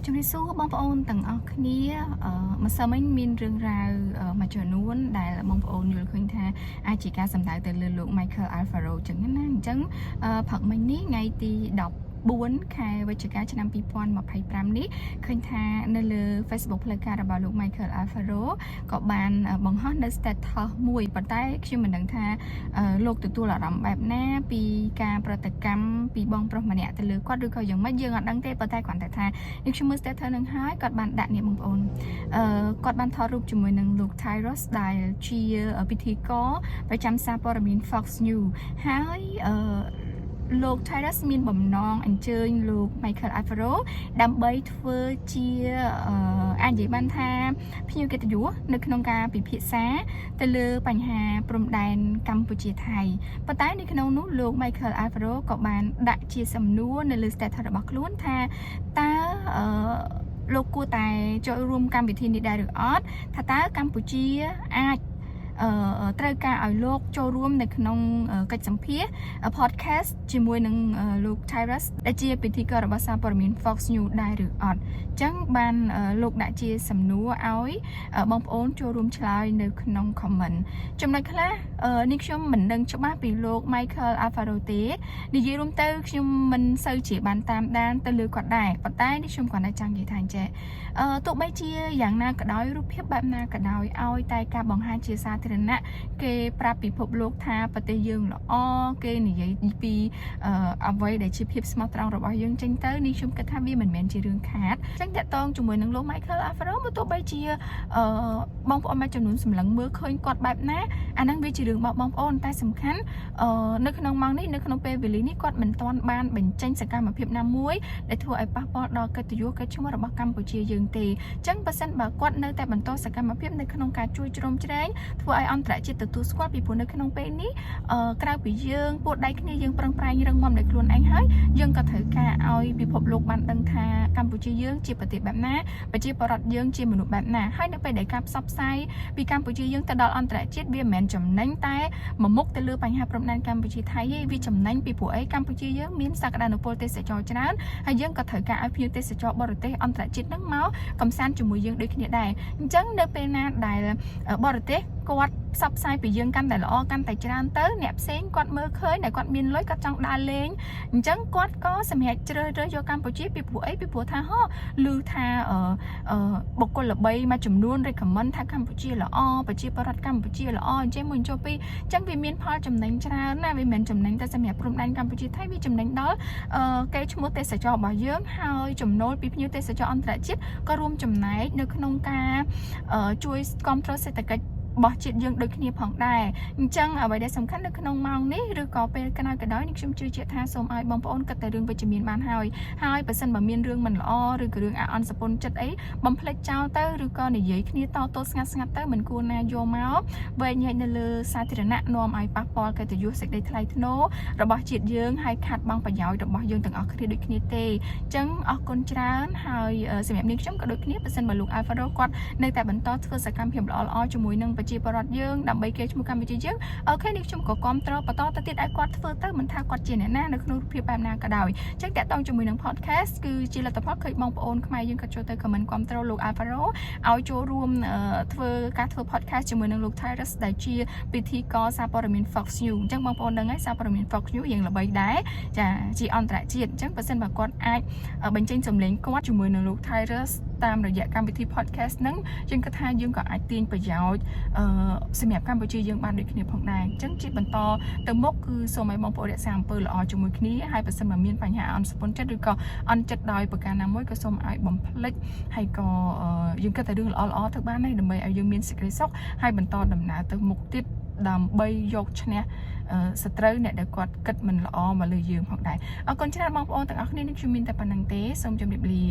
ជំរាបសួរបងប្អូនទាំងអស់គ្នាម្សិលមិញមានរឿងរ៉ាវមួយចំនួនដែលបងប្អូនយល់ឃើញថាអាចជាការសម្ដៅទៅលើលោក Michael Alfaro ចឹងណាអញ្ចឹងព្រឹកមិញនេះថ្ងៃទី14 ខែវិច្ឆិកាឆ្នាំ2025នេះឃើញថានៅលើ Facebook ផ្លូវការរបស់លោក Michael Alfaro ក៏បានបង្ហោះនៅ status មួយប៉ុន្តែខ្ញុំមិនដឹងថាលោកទទួលអារម្មណ៍បែបណាពីការប្រតិកម្មពីបងប្រុសម្នាក់ទៅលើគាត់ឬក៏យ៉ាងម៉េចយើងអត់ដឹងទេប៉ុន្តែគ្រាន់តែថានេះខ្ញុំមើល status នឹងហើយគាត់បានដាក់នេះបងប្អូនគាត់បានថតរូបជាមួយនឹងលោក Tyrus ដែលជាពិធីករប្រចាំសារព័ត៌មាន Fox News ហើយលោក Tyrus មានបំណងអញ្ជើញលោក Michael Alfaro ដើម្បីធ្វើជាអាចនិយាយបានថាភ្ញៀវកិត្តិយសនៅក្នុងការពិភាក្សាទៅលើបញ្ហាព្រំដែនកម្ពុជាថៃប៉ុន្តែនៅក្នុងនោះលោក Michael Alfaro ក៏បានដាក់ជាសំណួរនៅលើ status របស់ខ្លួនថាតើលោកគួរតែចូលរួមកម្មវិធីនេះដែរឬអត់ថាតើកម្ពុជាអាចត្រូវការឲ្យលោកចូលរួមនៅក្នុងកិច្ចសម្ភាសន៍ podcast ជាមួយនឹងលោក Tyrus ដែលជាពិធីកររបស់សារព័ត៌មាន Fox News ដែរឬអត់អញ្ចឹងបានលោកដាក់ជាសំណួរឲ្យបងប្អូនចូលរួមឆ្លើយនៅក្នុង comment ចំណុចខ្លះនេះខ្ញុំមិនដឹងច្បាស់ពីលោក Michael Alfaro ទេនិយាយរួមទៅខ្ញុំមិនសូវជាបានតាមដានទៅលើគាត់ដែរប៉ុន្តែនេះខ្ញុំគ្រាន់តែចង់និយាយថាអញ្ចឹងទោះបីជាយ៉ាងណាក៏ដោយរូបភាពបែបណាក៏ដោយឲ្យតែការបង្ហាញជាសាធារណៈគេប្រាប់ពិភពលោកថាប្រទេសយើងល្អគេនិយាយពីអ្វីដែលជាភាពស្មោះត្រង់របស់យើងចេញទៅនេះខ្ញុំគិតថាវាមិនមែនជារឿងខាតអញ្ចឹងតាក់ទងជាមួយនឹងលោក Michael Alfaro មកទោះបីជាបងប្អូនមួយចំនួនសម្លឹងមើលឃើញគាត់បែបណាអាហ្នឹងវាជារឿងរបស់បងប្អូនតែសំខាន់នៅក្នុងម៉ោងនេះនៅក្នុងពេលវេលានេះគាត់មិនទាន់បានបញ្ចេញសកម្មភាពណាមួយដែលធ្វើឲ្យប៉ះពាល់ដល់កិត្តិយសកិត្តិឈ្មោះរបស់កម្ពុជាយើងទេអញ្ចឹងបើសិនបើគាត់នៅតែបន្តសកម្មភាពនៅក្នុងការជួយជ្រោមជ្រែងធ្វើឲ្យអន្តរជាតិទទួលស្គាល់ពីព្រោះនៅក្នុងពេលនេះក្រៅពីយើងពួតដៃគ្នាយើងប្រឹងប្រែងរឹងមាំដោយខ្លួនឯងហើយយើងក៏ត្រូវការឲ្យពិភពលោកបានដឹងថាកម្ពុជាយើងជាប្រទេសបែបណាប្រជាពលរដ្ឋយើងជាមនុស្សបែបណាហើយនៅពេលដែលការផ្សព្វផ្សាយពីកម្ពុជាយើងទៅដល់អន្តរជាតិវាមិនមែនចំណេញតែមួយមុខទៅលើបញ្ហាព្រំដែនកម្ពុជាថៃទេវាចំណេញពីព្រោះអីកម្ពុជាយើងមានសក្តានុពលទេសចរច្រើនហើយយើងក៏ត្រូវការឲ្យភ្ញៀវទេសចរបរទេសអន្តរជាតិនឹងមកកំសាន្តជាមួយយើងដូចគ្នាដែរអញ្ចឹងនៅពេលណាដែលបរទេសគាត់ផ្សព្វផ្សាយពីយើងកាន់តែល្អកាន់តែច្រើនទៅអ្នកផ្សេងគាត់មើលឃើញតែគាត់មានលុយគាត់ចង់ដើរលេងអញ្ចឹងគាត់ក៏សម្រេចជ្រើសរើសយកកម្ពុជាពីព្រោះអីពីព្រោះថាឮថាបុគ្គលល្បីមួយចំនួន recommend ថាកម្ពុជាល្អប្រជាពលរដ្ឋកម្ពុជាល្អអញ្ចឹងមួយចូលពីអញ្ចឹងវាមានផលចំណេញច្រើនណាវាមិនមែនចំណេញតែសម្រាប់ព្រំដែនកម្ពុជាថៃវាចំណេញដល់កេរ្តិ៍ឈ្មោះទេសចររបស់យើងហើយចំណូលពីភ្ញៀវទេសចរអន្តរជាតិក៏រួមចំណែកនៅក្នុងការជួយគាំទ្រសេដ្ឋកិច្ចរបស់ជាតិយើងដូចគ្នាផងដែរអញ្ចឹងអ្វីដែលសំខាន់នៅក្នុងម៉ោងនេះឬក៏ពេលក្រោយក៏ដោយនេះខ្ញុំជឿជាក់ថាសូមឲ្យបងប្អូនគិតតែរឿងវិជ្ជមានបានហើយបើសិនបើមានរឿងមិនល្អឬក៏រឿងអាអន់សពុនចិត្តអីបំភ្លេចចោលទៅឬក៏និយាយគ្នាតស្ងាត់ទៅមិនគួរណាយកមកវែងញែកនៅលើសាធារណៈនាំឲ្យប៉ះពាល់កិត្តិយសសេចក្តីថ្លៃថ្នូររបស់ជាតិយើងហើយខាត់បងប្រយោជន៍របស់យើងទាំងអស់គ្នាដូចគ្នាទេអញ្ចឹងអរគុណច្រើនហើយសម្រាប់នាងខ្ញុំក៏ដូចគ្នាបើសិនបើលោក Alfaro គាត់នៅតែបន្តធ្វើសកម្មភាពល្អៗជាមួយនឹងប្រជាពលរដ្ឋយើងដើម្បីកេរ្តិ៍ឈ្មោះកម្ពុជាយើងអូខេនេះខ្ញុំក៏គាំទ្របន្តទៅទៀតឲ្យគាត់ធ្វើទៅមិនថាគាត់ជាអ្នកណានៅក្នុងរូបភាពបែបណាក៏ដោយអញ្ចឹងតាក់ទងជាមួយនឹង podcast គឺជាលទ្ធផលឃើញបងប្អូនខ្មែរយើងក៏ចូលទៅ comment គាំទ្រលោក Alfaro ឲ្យចូលរួមធ្វើ podcast ជាមួយនឹងលោក Tyrus ដែលជាពិធីករសារព័ត៌មាន Fox News អញ្ចឹងបងប្អូនដឹងហើយសារព័ត៌មាន Fox News យ៉ាងល្បីដែរចាជាអន្តរជាតិអញ្ចឹងបើសិនបើគាត់អាចបញ្ចេញសម្លេងគាត់ជាមួយនឹងលោក Tyrus តាមរយៈកម្មវិធី podcast ហ្នឹងយើងគិតថាយើងក៏អាចទាញប្រយោជន៍សម្រាប់កម្ពុជាយើងបានដូចគ្នាផងដែរអញ្ចឹងជាបន្តទៅមុខគឺសូមឲ្យបងប្អូនរក្សាអំពើល្អជាមួយគ្នាហើយបើសិនបើមានបញ្ហាអន់សពុនចិត្តឬក៏អន់ចិត្តដោយប្រការណាមួយក៏សូមឲ្យបំភ្លេចហើយក៏យើងគិតតែរឿងល្អៗទៅបានហើយដើម្បីឲ្យយើងមានសេចក្តីសុខហើយបន្តដំណើរទៅមុខទៀតដើម្បីយកឈ្នះសត្រូវអ្នកដែលគាត់គិតមិនល្អមកលើយើងផងដែរអរគុណច្រើនបងប្អូនទាំងអស់គ្នានេះខ្ញុំមានតែប៉ុណ្្នឹងទេសូមជម្រាបលា